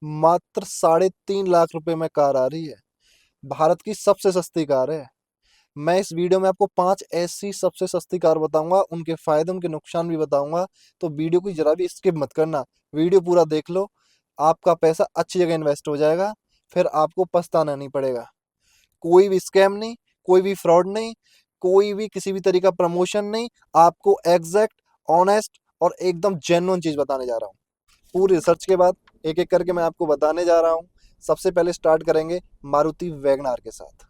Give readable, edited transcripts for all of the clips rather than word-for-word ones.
मात्र 3.5 लाख रुपए में कार आ रही है। भारत की सबसे सस्ती कार है। मैं इस वीडियो में आपको 5 ऐसी सबसे सस्ती कार बताऊंगा, उनके फायदे उनके नुकसान भी बताऊंगा। तो वीडियो की जरा भी स्किप मत करना, वीडियो पूरा देख लो। आपका पैसा अच्छी जगह इन्वेस्ट हो जाएगा, फिर आपको पछताना नहीं पड़ेगा। कोई भी स्कैम नहीं, कोई भी फ्रॉड नहीं, कोई भी किसी भी तरीका प्रमोशन नहीं। आपको एग्जैक्ट, ऑनेस्ट और एकदम जेन्युइन चीज बताने जा रहा हूँ। पूरी रिसर्च के बाद एक एक करके मैं आपको बताने जा रहा हूँ। सबसे पहले स्टार्ट करेंगे मारुति वैगनार के साथ।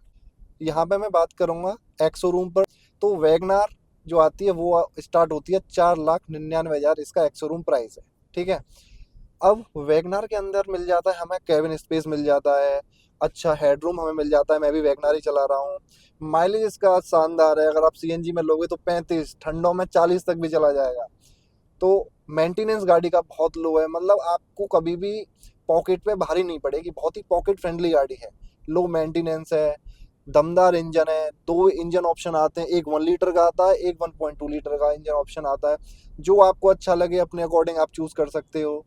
यहाँ पे मैं बात करूंगा एक्स शोरूम पर। तो वैगनार जो आती है वो स्टार्ट होती है 4,99,000, इसका एक्स शोरूम प्राइस है। ठीक है। अब वैगनार के अंदर मिल जाता है हमें कैबिन स्पेस मिल जाता है, अच्छा हेडरूम हमें मिल जाता है। मैं भी वैगनार ही चला रहा हूँ। माइलेज इसका शानदार है, अगर आप सीएनजी में लोगे तो 35, ठंडों में 40 तक भी चला जाएगा। तो मेंटेनेंस गाड़ी का बहुत लो है, मतलब आपको कभी भी पॉकेट पे भारी नहीं पड़ेगी, बहुत ही पॉकेट फ्रेंडली गाड़ी है। लो मेंटेनेंस है, दमदार इंजन है। दो इंजन ऑप्शन आते हैं, एक 1 लीटर का आता है, एक 1.2 लीटर का इंजन ऑप्शन आता है। जो आपको अच्छा लगे अपने अकॉर्डिंग आप चूज कर सकते हो।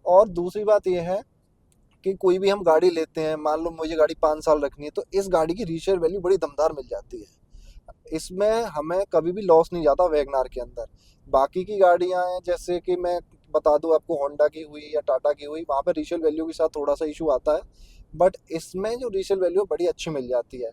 और दूसरी बात यह है कि कोई भी हम गाड़ी लेते हैं, मान लो मुझे गाड़ी 5 साल रखनी है, तो इस गाड़ी की रीसेल वैल्यू बड़ी दमदार मिल जाती है। इसमें हमें कभी भी लॉस नहीं जाता वैगनार के अंदर। बाकी की गाड़ियां हैं, जैसे कि मैं बता दूं आपको, होंडा की हुई या टाटा की हुई, वहाँ पे रीसेल वैल्यू के साथ थोड़ा सा इशू आता है। बट इसमें जो रीसेल वैल्यू बड़ी अच्छी मिल जाती है।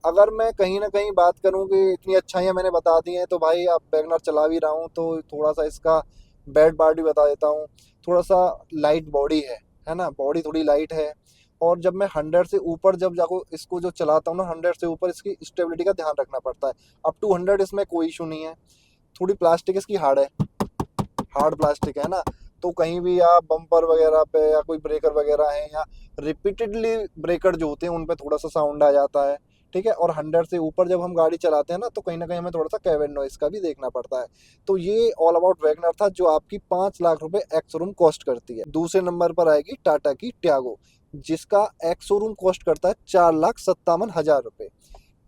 अगर मैं कहीं ना कहीं बात करूं कि इतनी अच्छाइयाँ मैंने बता दी हैं, तो भाई आप वैगनार चला भी रहा हूँ तो थोड़ा सा इसका बैड पार्ट भी बता देता हूँ। थोड़ा सा लाइट बॉडी है ना, बॉडी थोड़ी लाइट है। और जब मैं 100 से ऊपर जब जाको इसको जो चलाता हूँ ना, 100 से ऊपर इसकी स्टेबिलिटी का ध्यान रखना पड़ता है। अप टू 100 इसमें कोई इशू नहीं है। थोड़ी प्लास्टिक इसकी हार्ड है, हार्ड प्लास्टिक है ना। तो कहीं भी आप बम्पर वगैरह पे या कोई ब्रेकर वगैरह है, या रिपीटेडली ब्रेकर जो होते हैं उन पे थोड़ा सा साउंड आ जाता है। ठीक है। और 100 से ऊपर जब हम गाड़ी चलाते हैं ना, तो कहीं ना कहीं हमें थोड़ा सा कैबिन नॉइस का भी देखना पड़ता है। तो ये ऑल अबाउट वैगनर था, जो आपकी 5 लाख रुपए एक्स शोरूम कॉस्ट करती है। दूसरे नंबर पर आएगी टाटा की ट्यागो, जिसका एक्स शोरूम कॉस्ट करता है 4,57,000 रुपये।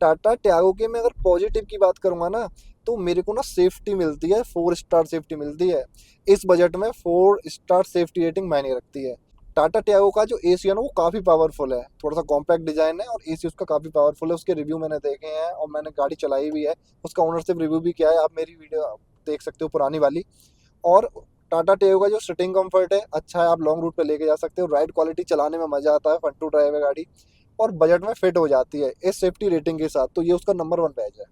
टाटा ट्यागो के मैं अगर पॉजिटिव की बात करूंगा ना, तो मेरे को ना सेफ्टी मिलती है, 4 स्टार सेफ्टी मिलती है। इस बजट में 4 स्टार सेफ्टी रेटिंग मायने रखती है। टाटा ट्यागो का जो एसी है ना, वो काफ़ी पावरफुल है। थोड़ा सा कॉम्पैक्ट डिजाइन है और एसी उसका काफ़ी पावरफुल है। उसके रिव्यू मैंने देखे हैं और मैंने गाड़ी चलाई भी है। उसका ओनरशिप रिव्यू भी किया है, आप मेरी वीडियो देख सकते हो पुरानी वाली। और टाटा टियागो का जो सिटिंग कंफर्ट है अच्छा है, आप लॉन्ग रूट पे लेके जा सकते हो। राइड क्वालिटी चलाने में मजा आता है, फन टू ड्राइव है गाड़ी। और बजट में फिट हो जाती है इस सेफ्टी रेटिंग के साथ, तो ये उसका नंबर 1 बैच है।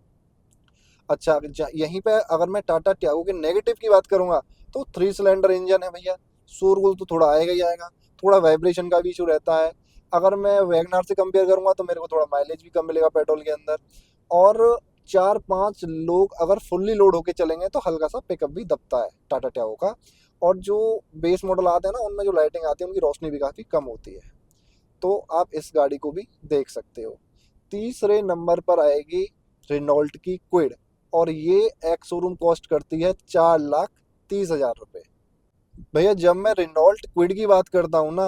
अच्छा, यहीं पे अगर मैं टाटा टियागो के नेगेटिव की बात करूंगा, तो 3 सिलेंडर इंजन है भैया। शोरगुल तो थोड़ा आएगा ही आएगा, थोड़ा वाइब्रेशन का भी इशू रहता है। अगर मैं वैगनार से कंपेयर करूंगा तो मेरे को थोड़ा माइलेज भी कम मिलेगा पेट्रोल के अंदर। और 4-5 लोग अगर फुल्ली लोड होके चलेंगे तो हल्का सा पिकअप भी दबता है टाटा टियागो का। और जो बेस मॉडल आते हैं ना, उनमें जो लाइटिंग आती है उनकी रोशनी भी काफ़ी कम होती है। तो आप इस गाड़ी को भी देख सकते हो। तीसरे नंबर पर आएगी रेनॉल्ट की क्विड, और ये एक्स शोरूम कॉस्ट करती है 4,30,000 रुपये। भैया जब मैं रेनॉल्ट क्विड की बात करता हूँ ना,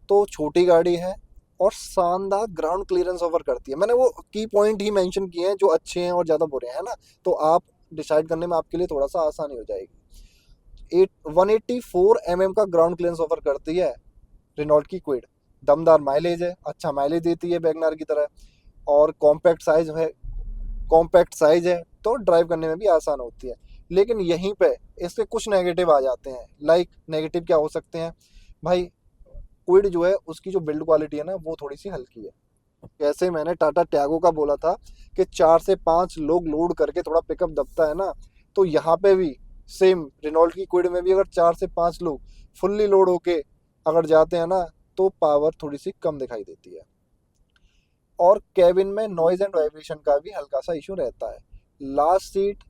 तो छोटी गाड़ी है और शानदार ग्राउंड क्लियरेंस ऑफर करती है। मैंने वो की पॉइंट ही मेंशन किए हैं जो अच्छे हैं और ज़्यादा बुरे हैं ना। तो आप डिसाइड करने में आपके लिए थोड़ा सा आसानी हो जाएगी। 184 mm का ग्राउंड क्लियरेंस ऑफर करती है रेनॉल्ट की क्विड। दमदार माइलेज है, अच्छा माइलेज देती है वैगनार की तरह। और कॉम्पैक्ट साइज है, तो ड्राइव करने में भी आसान होती है। लेकिन यहीं पे इसके कुछ नेगेटिव आ जाते हैं। लाइक नेगेटिव क्या हो सकते हैं भाई? क्विड जो है उसकी जो बिल्ड क्वालिटी है ना, वो थोड़ी सी हल्की है। जैसे मैंने टाटा ट्यागो का बोला था कि 4 से 5 लोग लोड करके थोड़ा पिकअप दबता है ना, तो यहाँ पे भी सेम रेनॉल्ट की क्विड में भी अगर 4 से 5 लोग फुल्ली लोड होके अगर जाते हैं ना, तो पावर थोड़ी सी कम दिखाई देती है। और कैबिन में नॉइज एंड वाइब्रेशन का भी हल्का सा इशू रहता है। लास्ट सीट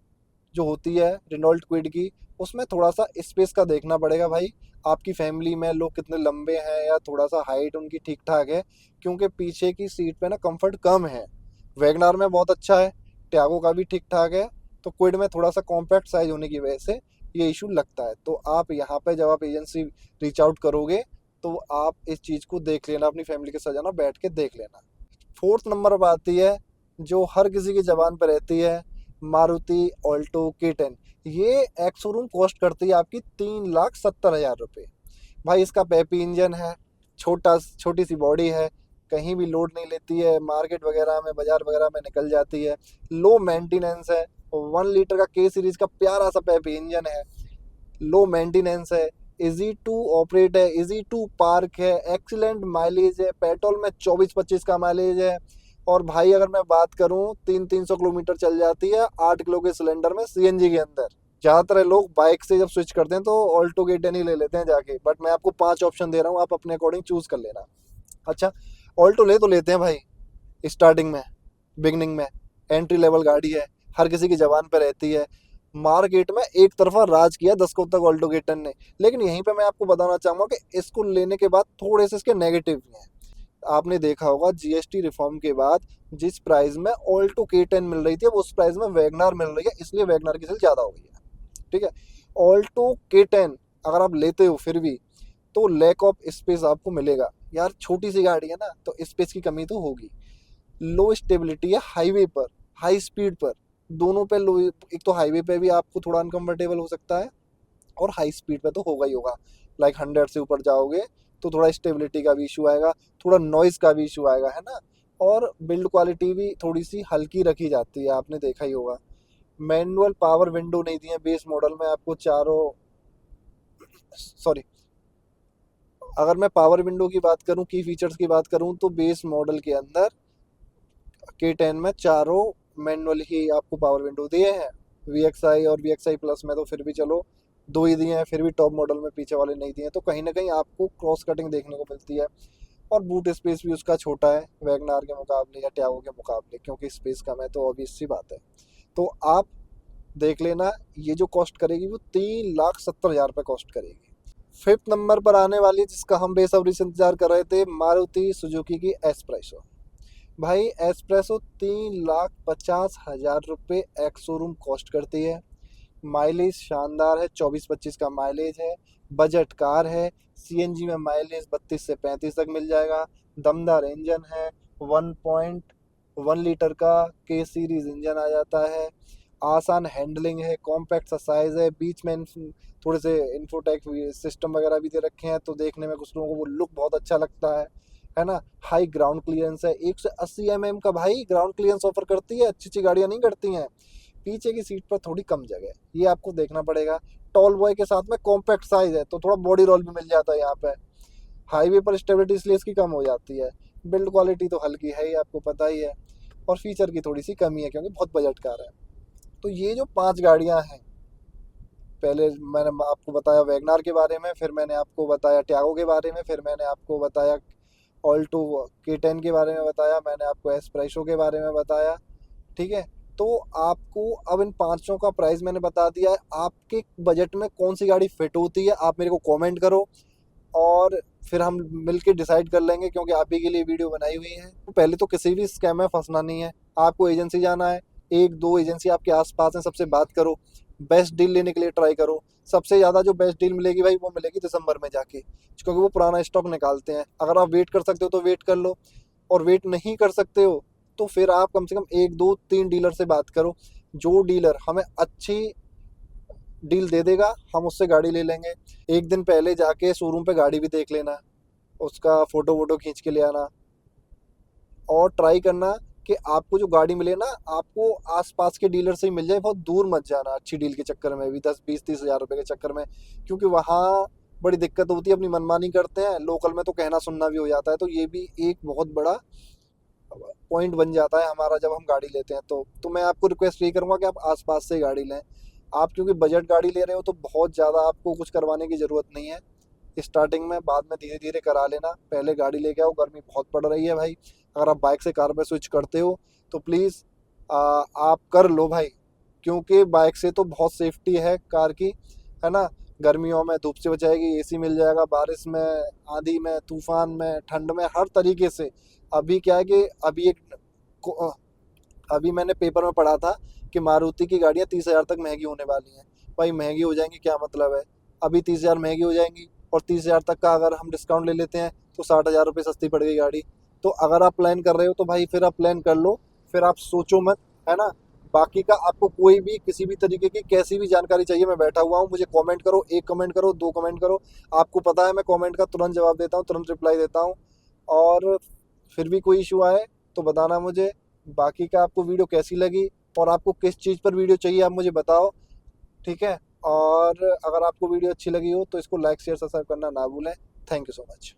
जो होती है रेनॉल्ट क्विड की, उसमें थोड़ा सा स्पेस का देखना पड़ेगा भाई। आपकी फैमिली में लोग कितने लंबे हैं या थोड़ा सा हाइट उनकी ठीक ठाक है, क्योंकि पीछे की सीट पे ना कंफर्ट कम है। वैगनार में बहुत अच्छा है, ट्यागो का भी ठीक ठाक है। तो क्विड में थोड़ा सा कॉम्पैक्ट साइज होने की वजह से ये इशू लगता है। तो आप यहाँ पे जब आप एजेंसी रीच आउट करोगे, तो आप इस चीज़ को देख लेना, अपनी फैमिली के साथ जाना, बैठ के देख लेना। फोर्थ नंबर पर आती है जो हर किसी की जबान पर रहती है, मारुति ऑल्टो K10। ये एक्स शोरूम कॉस्ट करती है आपकी 3,70,000 रुपये। भाई इसका पेपी इंजन है, छोटी सी बॉडी है, कहीं भी लोड नहीं लेती है, मार्केट वगैरह में, बाजार वगैरह में निकल जाती है। लो मेंटेनेंस है, 1 लीटर का के सीरीज का प्यारा सा पेपी इंजन है, लो मेंटेनेंस है, इजी टू ऑपरेट है, इजी टू पार्क है, एक्सीलेंट माइलेज है, पेट्रोल में 24-25 का माइलेज है। और भाई अगर मैं बात करूं 300 किलोमीटर चल जाती है 8 किलो के सिलेंडर में सीएनजी के अंदर। ज़्यादातर लोग बाइक से जब स्विच करते हैं तो ऑल्टो के 10 ही ले लेते हैं जाके, बट मैं आपको 5 ऑप्शन दे रहा हूँ, आप अपने अकॉर्डिंग चूज कर लेना। अच्छा, ऑल्टो ले तो लेते हैं भाई स्टार्टिंग में, बिगनिंग में, एंट्री लेवल गाड़ी है, हर किसी की जबान पे रहती है, मार्केट में एक तरफा राज किया 10 तक ऑल्टो के 10 ने। लेकिन यहीं पे मैं आपको बताना चाहूँगा कि इसको लेने के बाद थोड़े से इसके नेगेटिव भी हैं। आपने देखा होगा जीएसटी रिफॉर्म के बाद जिस प्राइस में ऑल्टो के 10 मिल रही थी, वो उस प्राइस में वैगनार मिल रही है, इसलिए वैगनार की सेल ज़्यादा हो गई है। ठीक है, ऑल्टो के 10 अगर आप लेते हो फिर भी तो लैक ऑफ स्पेस आपको मिलेगा यार, छोटी सी गाड़ी है ना, तो स्पेस की कमी तो होगी। लो स्टेबिलिटी है हाईवे पर, हाई स्पीड पर, दोनों पे लो। एक तो हाईवे पे भी आपको थोड़ा अनकंफर्टेबल हो सकता है, और हाई स्पीड पे तो होगा ही होगा। लाइक 100 से ऊपर जाओगे तो थोड़ा स्टेबिलिटी का भी इशू आएगा, थोड़ा नॉइज़ का भी इशू आएगा, है ना। और बिल्ड क्वालिटी भी थोड़ी सी हल्की रखी जाती है, आपने देखा ही होगा। मैनुअल पावर विंडो नहीं दी है बेस मॉडल में आपको चारों, सॉरी, अगर मैं पावर विंडो की बात करूं, की फीचर्स की बात करूं, तो बेस मॉडल के अंदर के 10 में चारों मैनुअल ही आपको पावर विंडो दिए हैं। वी एक्स आई और वी एक्स आई प्लस में तो फिर भी चलो 2 ही दिए हैं, फिर भी टॉप मॉडल में पीछे वाले नहीं दिए हैं, तो कहीं ना कहीं आपको क्रॉस कटिंग देखने को मिलती है। और बूट स्पेस भी उसका छोटा है वैगनार के मुकाबले या ट्यागो के मुकाबले, क्योंकि स्पेस कम है, तो ऑब्वियस सी बात है। तो आप देख लेना, ये जो कॉस्ट करेगी वो 3,70,000 रुपये कॉस्ट करेगी। फिफ्थ नंबर पर आने वाली जिसका हम बेसब्री से इंतजार कर रहे थे, मारुति सुजुकी की एस्प्रेसो। भाई एस्प्रेसो 3,50,000 रुपये एक्स शोरूम कॉस्ट करती है। माइलेज शानदार है, 24-25 का माइलेज है, बजट कार है, सीएनजी में माइलेज 32 से 35 तक मिल जाएगा, दमदार इंजन है, 1.1 लीटर का के सीरीज इंजन आ जाता है, आसान हैंडलिंग है, कॉम्पैक्ट सा साइज़ है, बीच में थोड़े से इन्फोटेक सिस्टम वगैरह भी दे रखे हैं, तो देखने में कुछ लोगों को वो लुक बहुत अच्छा लगता है ना। हाई ग्राउंड क्लियरेंस है, 180 mm का भाई ग्राउंड क्लियरेंस ऑफर करती है, अच्छी अच्छी गाड़ियाँ नहीं करती हैं। पीछे की सीट पर थोड़ी कम जगह है, ये आपको देखना पड़ेगा। टॉल बॉय के साथ में कॉम्पैक्ट साइज है, तो थोड़ा बॉडी रोल भी मिल जाता है यहाँ पे। हाईवे पर स्टेबिलिटी इसलिए इसकी कम हो जाती है। बिल्ड क्वालिटी तो हल्की है ही, आपको पता ही है। और फीचर की थोड़ी सी कमी है, क्योंकि बहुत बजट कार है। तो ये जो 5 गाड़ियाँ हैं, पहले मैंने आपको बताया वैगनार के बारे में, फिर मैंने आपको बताया ट्यागो के बारे में, फिर मैंने आपको बताया ऑल्टो के 10 के बारे में बताया, मैंने आपको एस्प्रेसो के बारे में बताया। ठीक है, तो आपको अब इन पांचों का प्राइस मैंने बता दिया है। आपके बजट में कौन सी गाड़ी फिट होती है आप मेरे को कमेंट करो, और फिर हम मिलके डिसाइड कर लेंगे, क्योंकि आप ही के लिए वीडियो बनाई हुई है। तो पहले तो किसी भी स्कैम में फंसना नहीं है, आपको एजेंसी जाना है, 1-2 एजेंसी आपके आसपास हैं, सबसे बात करो, बेस्ट डील लेने के लिए ट्राई करो। सबसे ज़्यादा जो बेस्ट डील मिलेगी भाई वो मिलेगी दिसंबर में जाके, क्योंकि वो पुराना स्टॉक निकालते हैं। अगर आप वेट कर सकते हो तो वेट कर लो, और वेट नहीं कर सकते हो तो फिर आप कम से कम 1-2-3 डीलर से बात करो। जो डीलर हमें अच्छी डील दे देगा हम उससे गाड़ी ले लेंगे। एक दिन पहले जाके शोरूम पे गाड़ी भी देख लेना, उसका फ़ोटो वोटो खींच के ले आना, और ट्राई करना कि आपको जो गाड़ी मिले ना, आपको आसपास के डीलर से ही मिल जाए, बहुत दूर मत जाना अच्छी डील के चक्कर में भी, 10-20-30 हज़ार रुपये के चक्कर में, क्योंकि वहाँ बड़ी दिक्कत होती है, अपनी मनमानी करते हैं। लोकल में तो कहना सुनना भी हो जाता है, तो ये भी एक बहुत बड़ा पॉइंट बन जाता है हमारा जब हम गाड़ी लेते हैं। तो मैं आपको रिक्वेस्ट यही करूँगा कि आप आसपास से गाड़ी लें। आप क्योंकि बजट गाड़ी ले रहे हो तो बहुत ज़्यादा आपको कुछ करवाने की ज़रूरत नहीं है स्टार्टिंग में, बाद में धीरे धीरे करा लेना। पहले गाड़ी लेके आओ, गर्मी बहुत पड़ रही है भाई। अगर आप बाइक से कार पे स्विच करते हो तो प्लीज़ आप कर लो भाई, क्योंकि बाइक से तो बहुत सेफ्टी है कार की, है ना। गर्मियों में धूप से बचाएगी, एसी मिल जाएगा, बारिश में, आंधी में, तूफान में, ठंड में, हर तरीके से। अभी क्या है कि अभी मैंने पेपर में पढ़ा था कि मारुति की गाड़ियाँ 30,000 तक महंगी होने वाली हैं। भाई महंगी हो जाएंगी क्या मतलब है, अभी 30,000 महंगी हो जाएंगी, और 30,000 तक का अगर हम डिस्काउंट ले लेते हैं तो 60,000 रुपये सस्ती पड़ गई गाड़ी। तो अगर आप प्लान कर रहे हो तो भाई फिर आप प्लान कर लो, फिर आप सोचो मत, है ना। बाकी का आपको कोई भी किसी भी तरीके की कैसी भी जानकारी चाहिए, मैं बैठा हुआ हूँ, मुझे कमेंट करो, 1 कमेंट करो, 2 कमेंट करो। आपको पता है मैं कमेंट का तुरंत जवाब देता हूँ, तुरंत रिप्लाई देता हूँ। और फिर भी कोई इशू आए तो बताना मुझे। बाकी का आपको वीडियो कैसी लगी और आपको किस चीज़ पर वीडियो चाहिए आप मुझे बताओ, ठीक है? और अगर आपको वीडियो अच्छी लगी हो तो इसको लाइक शेयर सब्सक्राइब करना ना भूलें। Thank you so much.